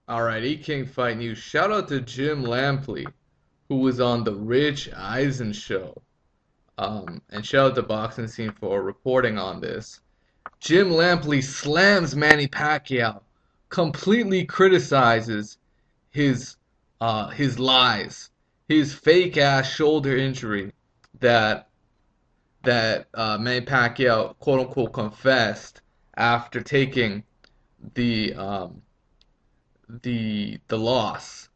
Alright, Ekingh fight news. Shout out to Jim Lampley, who was on the Rich Eisen show. And shout out to Boxing Scene for reporting on this. Jim Lampley slams Manny Pacquiao, completely criticizes his lies, his fake ass shoulder injury that Manny Pacquiao quote unquote confessed after taking the the loss,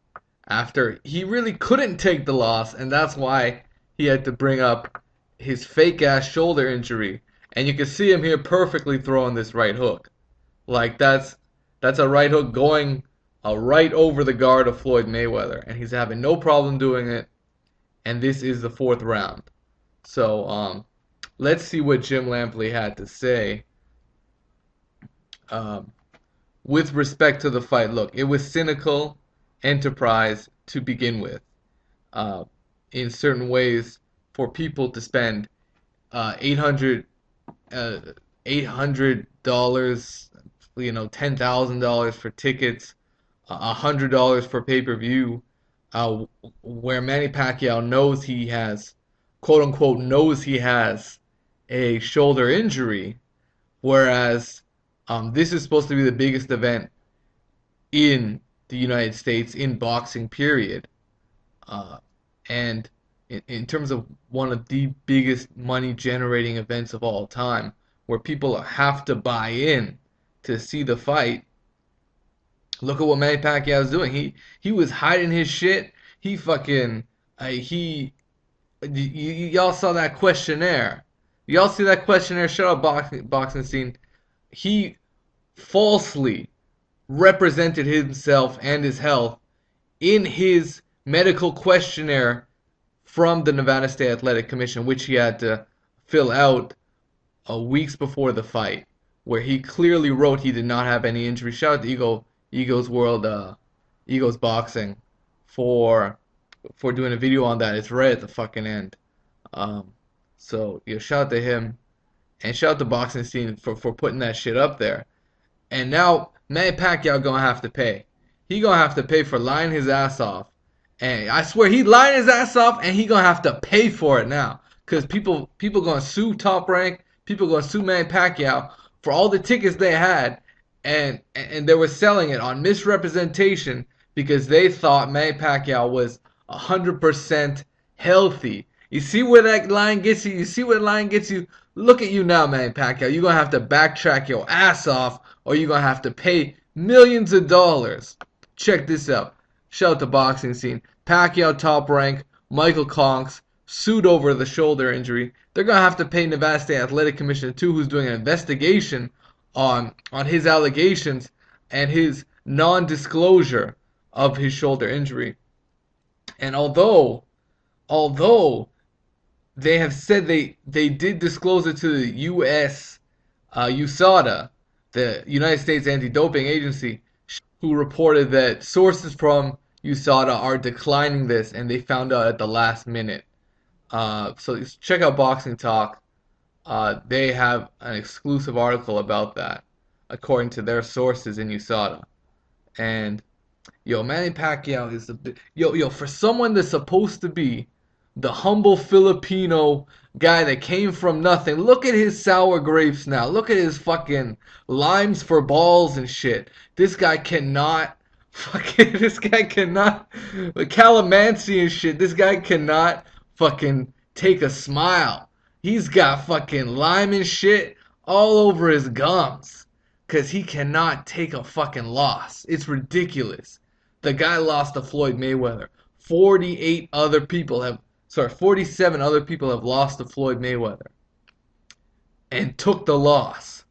after he really couldn't take the loss, and that's why he had to bring up his fake ass shoulder injury. And you can see him here perfectly throwing this right hook. Like that's a right hook going right over the guard of Floyd Mayweather, and he's having no problem doing it. And this is the fourth round. So let's see what Jim Lampley had to say um, with respect to the fight. Look, it was cynical enterprise to begin with. Uh, in certain ways, for people to spend 800 uh, $800, $10,000 for tickets, $100 for pay-per-view, uh, where Manny Pacquiao knows he has, quote unquote, knows he has a shoulder injury, whereas this is supposed to be the biggest event in the United States in boxing, period. Uh, and in terms of one of the biggest money generating events of all time, where people have to buy in to see the fight, look at what Manny Pacquiao is doing. He was hiding his shit. He fucking he y'all saw that questionnaire. Y'all see that questionnaire? Shut up, boxing scene. He falsely represented himself and his health in his medical questionnaire from the Nevada State Athletic Commission, which he had to fill out weeks before the fight, where he clearly wrote he did not have any injury. Shout out to Eagles World, Eagles Boxing for doing a video on that. It's right at the fucking end. Um, so shout out to him, and shout out to Boxing Scene for putting that shit up there. And now Manny Pacquiao gonna have to pay. He gonna have to pay for lying his ass off. And I swear he lying his ass off, and he gonna have to pay for it now. Cause people gonna sue Top Rank. People gonna sue Manny Pacquiao for all the tickets they had, and they were selling it on misrepresentation because they thought Manny Pacquiao was 100% healthy. You see where that line gets you? You see where the line gets you? Look at you now, Manny Pacquiao. You're going to have to backtrack your ass off, or you're going to have to pay millions of dollars. Check this out. Shout out to Boxing Scene. Pacquiao Top Rank, Michael Conks, sued over the shoulder injury. They're going to have to pay Nevada State Athletic Commission too, who's doing an investigation on his allegations and his non-disclosure of his shoulder injury. And although they have said they did disclose it to the U.S. USADA, the United States Anti-Doping Agency, who reported that sources from USADA are declining this, and they found out at the last minute. So check out Boxing Talk. They have an exclusive article about that, according to their sources in USADA. And Manny Pacquiao is for someone that's supposed to be the humble Filipino guy that came from nothing. Look at his sour grapes now. Look at his fucking limes for balls and shit. This guy cannot this guy cannot calamansi and shit. This guy cannot fucking take a smile. He's got fucking lime and shit all over his gums. Cause he cannot take a fucking loss. It's ridiculous. The guy lost to Floyd Mayweather. 47 other people have lost to Floyd Mayweather and took the loss.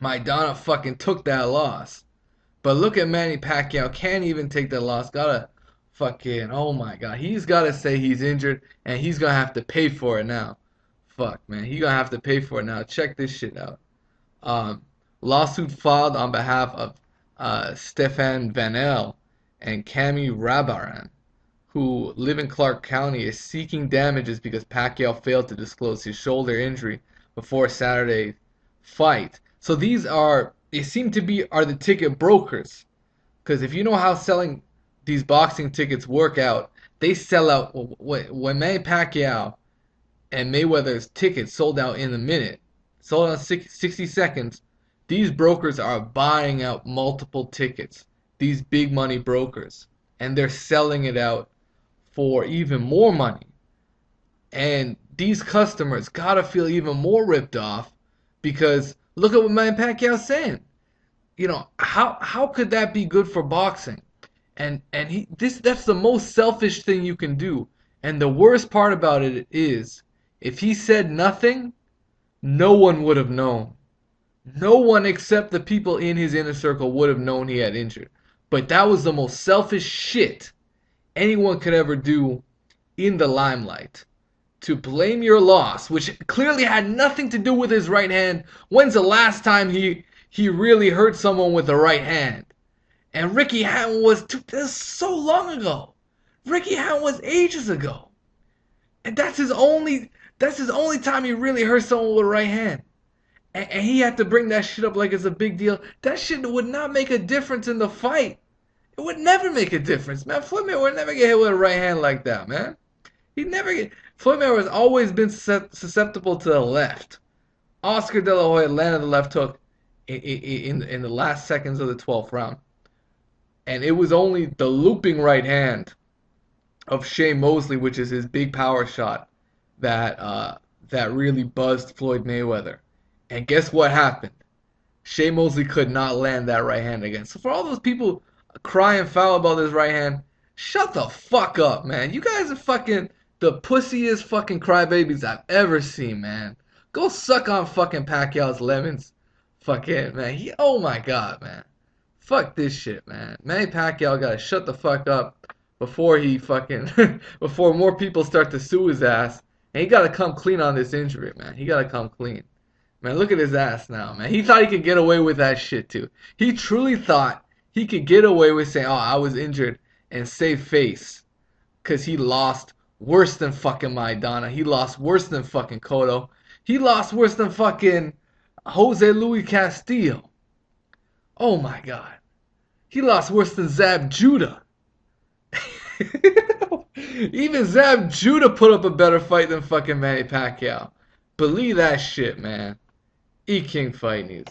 Maidana fucking took that loss. But look at Manny Pacquiao, can't even take that loss. Gotta fucking, oh my god. He's gotta say he's injured, and he's gonna have to pay for it now. Fuck, man. He's gonna have to pay for it now. Check this shit out. Um, Lawsuit filed on behalf of Stefan Vanel and Cami Rabaran, who live in Clark County, is seeking damages because Pacquiao failed to disclose his shoulder injury before Saturday's fight. So these are, they seem to be, are the ticket brokers. Because if you know how selling these boxing tickets work out, they sell out. When Manny Pacquiao and Mayweather's tickets sold out in a minute, sold out in 60 seconds, these brokers are buying out multiple tickets. These big money brokers. And they're selling it out for even more money. And these customers gotta feel even more ripped off because look at what Manny Pacquiao's saying. How could that be good for boxing? And he this that's the most selfish thing you can do. And the worst part about it is if he said nothing, no one would have known. No one except the people in his inner circle would have known he had injured. But that was the most selfish shit anyone could ever do in the limelight. To blame your loss, which clearly had nothing to do with his right hand. When's the last time he really hurt someone with the right hand? And Ricky Hatton was so long ago. Ricky Hatton was ages ago. And that's his only time he really hurt someone with a right hand. And he had to bring that shit up like it's a big deal. That shit would not make a difference in the fight. It would never make a difference, man. Floyd Mayweather would never get hit with a right hand like that, man. He never get. Floyd Mayweather has always been susceptible to the left. Oscar De La Hoya landed the left hook in the last seconds of the 12th round. And it was only the looping right hand of Shea Mosley, which is his big power shot, that really buzzed Floyd Mayweather. And guess what happened? Shea Mosley could not land that right hand again. So for all those people crying foul about this right hand, shut the fuck up, man. You guys are fucking the pussiest fucking crybabies I've ever seen, man. Go suck on fucking Pacquiao's lemons. Fucking, man. Oh my god, man. Fuck this shit, man. Manny Pacquiao gotta shut the fuck up before he fucking before more people start to sue his ass. And he gotta come clean on this injury, man. He gotta come clean. Man, look at his ass now, man. He thought he could get away with that shit too. He truly thought he could get away with saying, "Oh, I was injured," and save face, cause he lost worse than fucking Maidana. He lost worse than fucking Cotto. He lost worse than fucking Jose Luis Castillo. Oh my god. He lost worse than Zab Judah. Even Zab Judah put up a better fight than fucking Manny Pacquiao. Believe that shit, man. Ekingh Fight News.